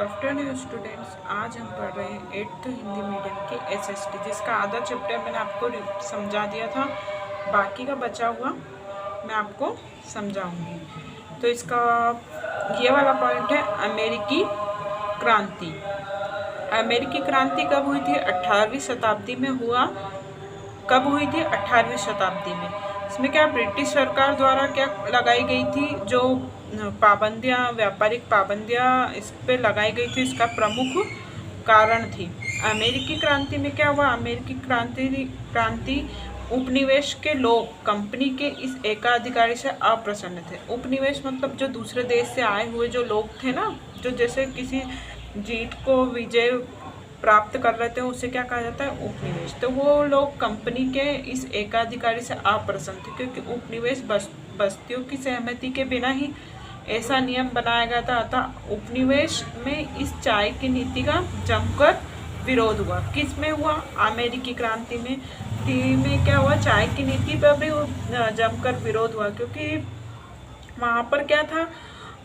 Afternoon students. आज हम पढ़ रहे हैं 8th हिंदी मीडियम के एसएसटी, जिसका आधा चैप्टर मैंने आपको समझा दिया था। बाकी का बचा हुआ मैं आपको समझाऊंगी। तो इसका ये वाला पॉइंट है अमेरिकी क्रांति। अमेरिकी क्रांति कब हुई थी? 18वीं शताब्दी में हुआ। कब हुई थी? 18वीं शताब्दी में। इसमें क्या ब्रिटिश सरकार द्वारा क्या लगाई गई थी? जो पाबंदियाँ, व्यापारिक पाबंदियाँ इस पे लगाई गई थी, इसका प्रमुख कारण थी। अमेरिकी क्रांति में क्या हुआ? अमेरिकी क्रांति उपनिवेश के लोग कंपनी के इस एकाधिकारी से अप्रसन्न थे। उपनिवेश मतलब जो दूसरे देश से आए हुए जो लोग थे ना, जो जैसे किसी जीत को विजय प्राप्त कर रहे थे, उसे क्या कहा जाता है? उपनिवेश। तो वो लोग कंपनी के इस एकाधिकारी से अप्रसन्न थे, क्योंकि उपनिवेश बस्तियों की सहमति के बिना ही ऐसा नियम बनाया गया था। अतः उपनिवेश में इस चाय की नीति का जमकर विरोध हुआ। किस में हुआ? अमेरिकी क्रांति में क्या हुआ? चाय की नीति पर भी जमकर विरोध हुआ, क्योंकि वहाँ पर क्या था,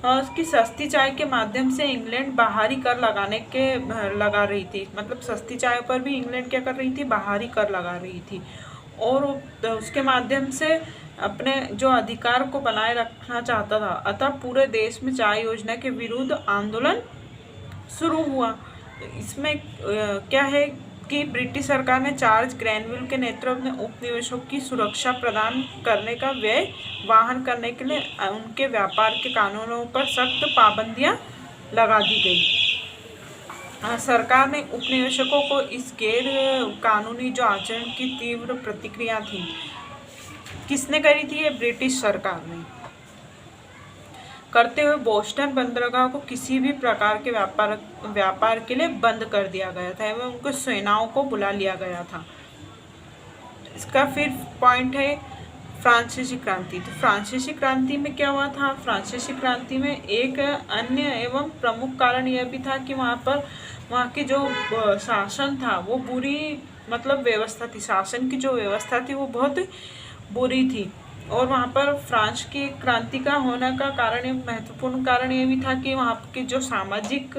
उसकी सस्ती चाय के माध्यम से इंग्लैंड बाहरी कर लगा रही थी। मतलब सस्ती चाय पर भी इंग्लैंड क्या कर रही थी? बाहरी कर लगा रही थी, और उसके माध्यम से अपने जो अधिकार को बनाए रखना चाहता था। अतः पूरे देश में चाय योजना के विरुद्ध आंदोलन शुरू हुआ। इसमें क्या है कि ब्रिटिश सरकार ने चार्ल्स ग्रैनविल के नेतृत्व में उपनिवेशों की सुरक्षा प्रदान करने का व्यय वहन करने के लिए उनके व्यापार के कानूनों पर सख्त पाबंदियां लगा दी गई। सरकार ने उपनिवेशकों को इस गैर कानूनी जो आचरण की तीव्र प्रतिक्रिया थी। किसने करी थी? ये ब्रिटिश सरकार ने करते हुए बोस्टन बंदरगाह को किसी भी प्रकार के व्यापार के लिए बंद कर दिया गया था एवं उनको सेनाओं को बुला लिया गया था। इसका फिर पॉइंट है फ्रांसीसी क्रांति। तो फ्रांसीसी क्रांति में क्या हुआ था? फ्रांसीसी क्रांति में एक अन्य एवं प्रमुख कारण यह भी था कि वहाँ की जो शासन था वो बुरी, मतलब व्यवस्था थी, शासन की जो व्यवस्था थी वो बहुत बुरी थी। और वहाँ पर फ्रांस की क्रांति का होने का कारण, एक महत्वपूर्ण कारण ये भी था कि वहाँ की जो सामाजिक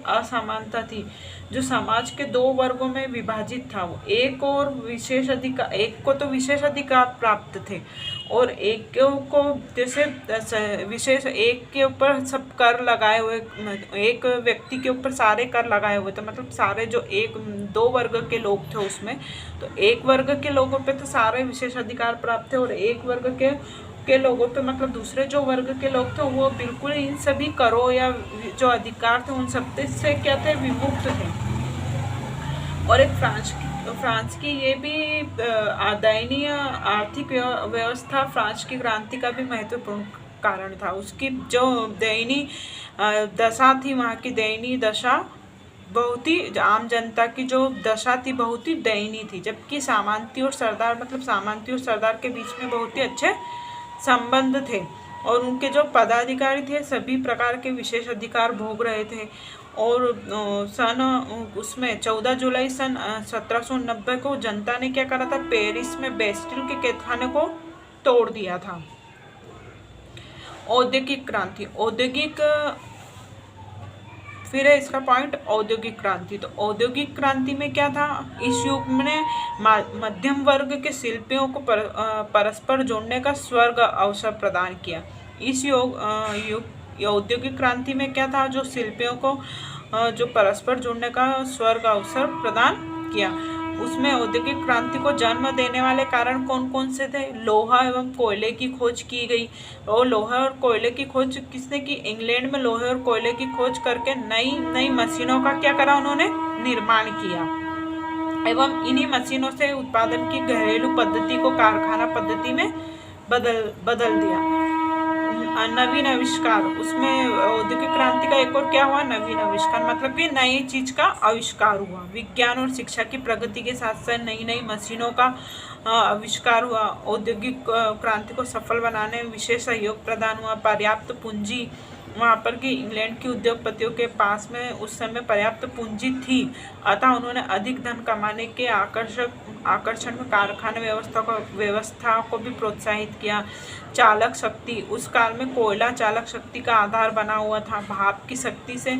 असमानता थी, जो समाज के दो वर्गों में विभाजित था, वो एक को तो विशेष अधिकार प्राप्त थे, और एक को जैसे विशेष, एक के ऊपर सब कर लगाए हुए, एक व्यक्ति के ऊपर सारे कर लगाए हुए थे। मतलब सारे जो दो वर्ग के लोग थे उसमें, तो एक वर्ग के लोगों पे तो सारे विशेष अधिकार प्राप्त थे, और एक वर्ग के लोगों पे, मतलब दूसरे जो वर्ग के लोग थे, वो बिल्कुल इन सभी करों या जो अधिकार थे उन सब से क्या थे? विमुक्त थे। और एक फ्रांस की ये भी दयनीय आर्थिक व्यवस्था फ्रांस की क्रांति का भी महत्वपूर्ण कारण था। उसकी जो दयनीय दशा थी, वहाँ की दयनीय दशा बहुत ही, आम जनता की जो दशा थी बहुत ही दयनीय थी। जबकि सामंती और सरदार के बीच में बहुत ही अच्छे संबंध थे, और उनके जो पदाधिकारी थे सभी प्रकार के विशेष अधिकार भोग रहे थे। और उसमें 14 जुलाई सन 1790 को जनता ने क्या करा था? पेरिस में बेस्टिल के कैदखाने को तोड़ दिया था। औद्योगिक क्रांति, फिर है इसका पॉइंट औद्योगिक क्रांति। तो औद्योगिक क्रांति में क्या था? इस युग में मध्यम वर्ग के शिल्पियों को परस्पर जोड़ने का स्वर्ग अवसर प्रदान किया। इस औद्योगिक क्रांति में क्या था? जो शिल्पियों को जो परस्पर जोड़ने का स्वर्ग अवसर प्रदान किया। उसमें औद्योगिक क्रांति को जन्म देने वाले कारण कौन कौन से थे? लोहा एवं कोयले की खोज की गई। और लोहा और कोयले की खोज किसने की? इंग्लैंड में लोहे और कोयले की खोज करके नई मशीनों का क्या करा? उन्होंने निर्माण किया, एवं इन्हीं मशीनों से उत्पादन की घरेलू पद्धति को कारखाना पद्धति में बदल दिया। नवीन आविष्कार, उसमें औद्योगिक क्रांति का एक और क्या हुआ? नवीन आविष्कार, मतलब कि नई चीज का आविष्कार हुआ। विज्ञान और शिक्षा की प्रगति के साथ साथ नई मशीनों का आविष्कार हुआ। औद्योगिक क्रांति को सफल बनाने में विशेष सहयोग प्रदान हुआ। पर्याप्त पूंजी, वहाँ पर कि इंग्लैंड की उद्योगपतियों के पास में उस समय पर्याप्त पूंजी थी, अतः उन्होंने अधिक धन कमाने के आकर्षण में कारखाना व्यवस्था को भी प्रोत्साहित किया। चालक शक्ति, उस काल में कोयला चालक शक्ति का आधार बना हुआ था। भाप की शक्ति से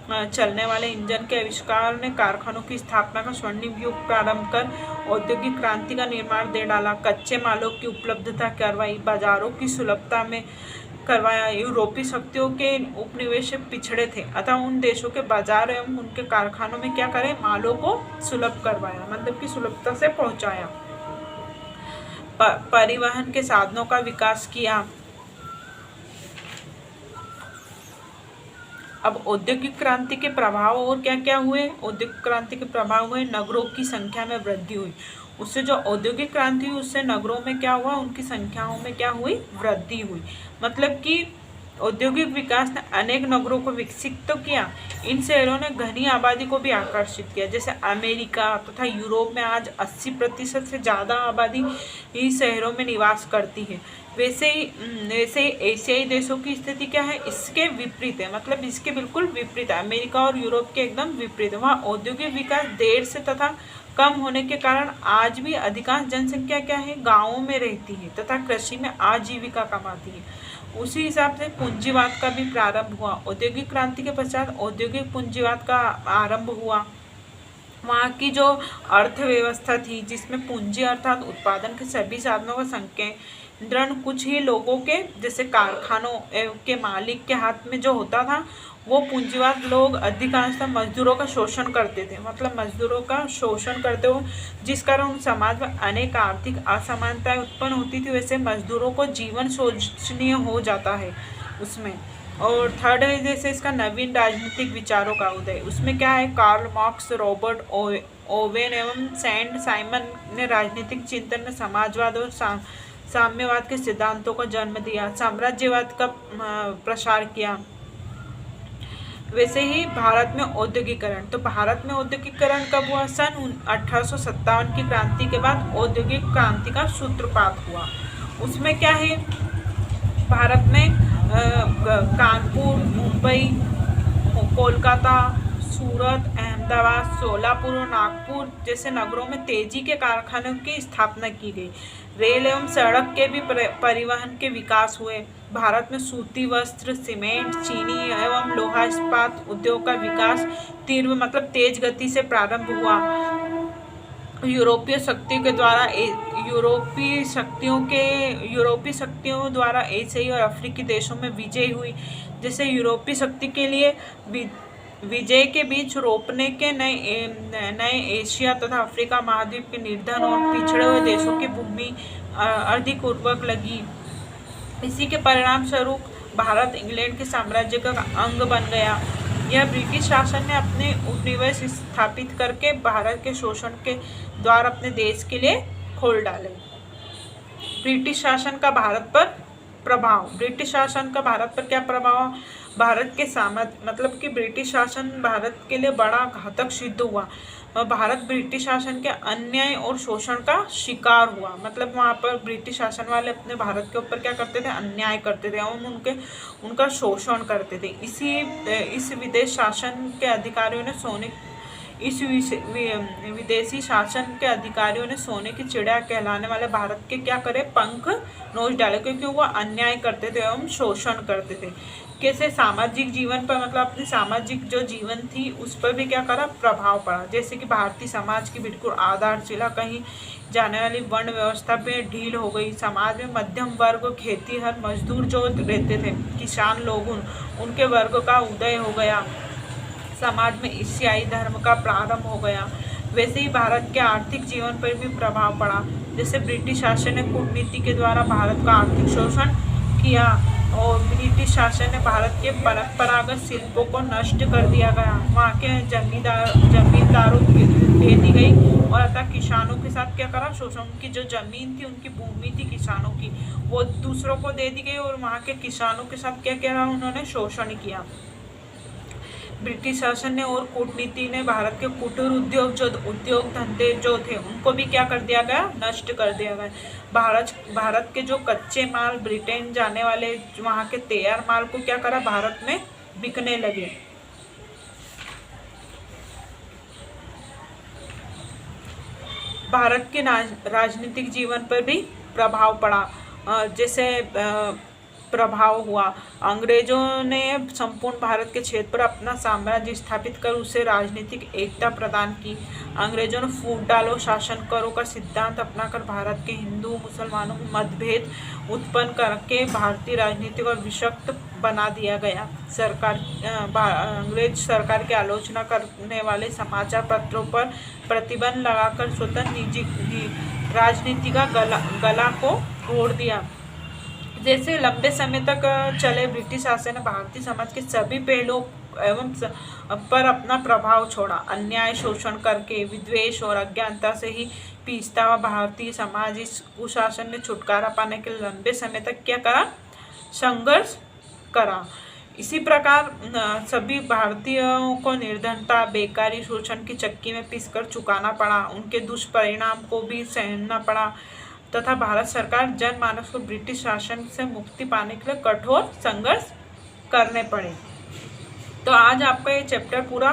चलने वाले इंजन के आविष्कार ने कारखानों की स्थापना का स्वर्णिम युग प्रारंभ कर औद्योगिक क्रांति का निर्माण दे डाला। कच्चे मालों की उपलब्धता करवाई, बाजारों की सुलभता में करवाया। यूरोपीय शक्तियों के उपनिवेश से पिछड़े थे, अतः उन देशों के बाजार एवं उनके कारखानों में क्या करें, मालों को सुलभ करवाया, मतलब कि सुलभता से पहुंचाया। परिवहन के साधनों का विकास किया। अब औद्योगिक क्रांति के प्रभाव और क्या क्या हुए। औद्योगिक क्रांति के प्रभाव हुए, नगरों की संख्या में वृद्धि हुई। उससे जो औद्योगिक क्रांति हुई उससे नगरों में क्या हुआ, उनकी संख्याओं में क्या हुई, वृद्धि हुई। मतलब कि औद्योगिक विकास ने अनेक नगरों को विकसित तो किया, इन शहरों ने घनी आबादी को भी आकर्षित किया। जैसे अमेरिका तथा यूरोप में आज 80% से ज़्यादा आबादी इन शहरों में निवास करती है। वैसे ही एशियाई देशों की स्थिति क्या है, इसके विपरीत है, मतलब इसके बिल्कुल विपरीत है। अमेरिका और यूरोप के एकदम विपरीत है। वहाँ औद्योगिक विकास देर से तथा कम होने के कारण आज भी अधिकांश जनसंख्या क्या है, गाँवों में रहती है तथा कृषि में आजीविका कमाती है। उसी हिसाब से पूंजीवाद का भी प्रारंभ हुआ। औद्योगिक क्रांति के पश्चात औद्योगिक पूंजीवाद का आरंभ हुआ। वहाँ की जो अर्थव्यवस्था थी, जिसमें पूंजी अर्थात उत्पादन के सभी साधनों का संकेंद्रण कुछ ही लोगों के, जैसे कारखानों के मालिक के हाथ में जो होता था, वो पूंजीवाद लोग अधिकांशतः मजदूरों का शोषण करते थे, मतलब मजदूरों का शोषण करते हो, जिस कारण समाज में अनेक आर्थिक असमानताएं उत्पन्न होती थी। वैसे मजदूरों को जीवन शोचनीय हो जाता है उसमें। और थर्ड है जैसे इसका नवीन राजनीतिक विचारों का उदय। उसमें क्या है, कार्ल मार्क्स, रॉबर्ट ओवेन एवं सेंट साइमन ने राजनीतिक चिंतन में समाजवाद और साम्यवाद के सिद्धांतों को जन्म दिया, साम्राज्यवाद का प्रसार किया। वैसे ही भारत में औद्योगिकरण, तो भारत में औद्योगिकरण कब हुआ, सन 1857 की क्रांति के बाद औद्योगिक क्रांति का सूत्रपात हुआ। उसमें क्या है, भारत में कानपुर, मुंबई, कोलकाता, सूरत, अहमदाबाद, सोलापुर और नागपुर जैसे नगरों में तेजी के कारखानों की स्थापना की गई। रेल एवं सड़क के भी परिवहन के विकास हुए। भारत में सूती वस्त्र, सीमेंट, चीनी एवं लोहा इस्पात उद्योग का विकास तीव्र मतलब तेज गति से प्रारंभ हुआ। यूरोपीय शक्तियों द्वारा एशियाई और अफ्रीकी देशों में विजय हुई। जैसे यूरोपीय शक्ति के लिए विजय के बीच रोपने के नए एशिया तथा अफ्रीका महाद्वीप के निर्धन और पिछड़े हुए देशों की भूमि अधिक उर्वरक लगी। इसी के परिणाम स्वरूप भारत इंग्लैंड के साम्राज्य का अंग बन गया। यह ब्रिटिश शासन ने अपने उपनिवेश स्थापित करके भारत के शोषण के द्वार अपने देश के लिए खोल डाले। ब्रिटिश शासन का भारत पर प्रभाव। ब्रिटिश शासन का भारत पर क्या प्रभाव, भारत के मतलब कि ब्रिटिश शासन भारत के लिए बड़ा घातक सिद्ध हुआ। भारत ब्रिटिश शासन के अन्याय और शोषण का शिकार हुआ। मतलब वहाँ पर ब्रिटिश शासन वाले अपने भारत के ऊपर क्या करते थे, अन्याय करते थे और उनका शोषण करते थे। इस विदेश शासन के अधिकारियों ने विदेशी शासन के अधिकारियों ने सोने की चिड़िया कहलाने वाले भारत के क्या करे, पंख नोच डाले, क्योंकि वो अन्याय करते थे एवं शोषण करते थे। कैसे, सामाजिक जीवन पर, मतलब अपनी सामाजिक जो जीवन थी उस पर भी क्या करा, प्रभाव पड़ा। जैसे कि भारतीय समाज की बिल्कुल आधारशिला कहीं जाने वाली वर्ण व्यवस्था पे ढील हो गई। समाज में मध्यम वर्ग, खेतीहर मजदूर जो रहते थे, किसान लोग, उनके वर्ग का उदय हो गया। समाज में ईसाई धर्म का प्रारंभ हो गया। वैसे ही भारत के आर्थिक जीवन पर भी प्रभाव पड़ा। जैसे ब्रिटिश शासन ने कूटनीति के द्वारा भारत का आर्थिक शोषण किया और ब्रिटिश शासन ने भारत के परंपरागत शिल्पों को नष्ट कर दिया गया। वहाँ के जमींदारों दे दी गई और अतः किसानों के साथ क्या करा, शोषण। उनकी जो जमीन थी, उनकी भूमि थी किसानों की, वो दूसरों को दे दी गई और वहाँ के किसानों के साथ क्या किया, उन्होंने शोषण किया। ब्रिटिश शासन ने और कूटनीति ने भारत के कुटीर उद्योग धंधे जो थे उनको भी क्या कर दिया गया, नष्ट कर दिया गया। भारत के जो कच्चे माल ब्रिटेन जाने वाले वहाँ के तैयार माल को क्या करा, भारत में बिकने लगे। भारत के राजनीतिक जीवन पर भी प्रभाव पड़ा। जैसे प्रभाव हुआ। अंग्रेजों ने संपूर्ण भारत के क्षेत्र पर अपना साम्राज्य स्थापित कर उसे राजनीतिक एकता प्रदान की। अंग्रेजों ने फूट डालो शासन करो का सिद्धांत अपनाकर भारत के हिंदू मुसलमानों में मतभेद उत्पन्न करके भारतीय राजनीति को विषक्त बना दिया गया। अंग्रेज सरकार की आलोचना करने वाले समाचार पत्रों पर प्रतिबंध लगाकर स्वतंत्र निजी राजनीति का गला को तोड़ दिया। जैसे लंबे समय तक चले ब्रिटिश शासन ने भारतीय समाज के सभी पहलुओं एवं पर अपना प्रभाव छोड़ा। अन्याय शोषण करके विद्वेष और अज्ञानता से ही पीसता हुआ भारतीय समाज इस कुशासन ने छुटकारा पाने के लिए लंबे समय तक क्या करा, संघर्ष करा। इसी प्रकार सभी भारतीयों को निर्धनता, बेकारी, शोषण की चक्की में पीसकर चुकाना पड़ा। उनके दुष्परिणाम को भी सहना पड़ा तथा भारत सरकार जनमानस को ब्रिटिश शासन से मुक्ति पाने के लिए कठोर संघर्ष करने पड़े। तो आज आपका ये चैप्टर पूरा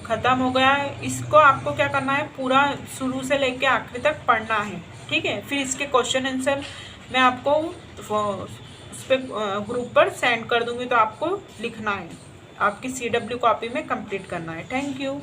खत्म हो गया है। इसको आपको क्या करना है, पूरा शुरू से लेके आखिरी तक पढ़ना है, ठीक है। फिर इसके क्वेश्चन आंसर मैं आपको उस पर ग्रुप पर सेंड कर दूंगी, तो आपको लिखना है, आपकी CW कॉपी में कंप्लीट करना है। Thank you.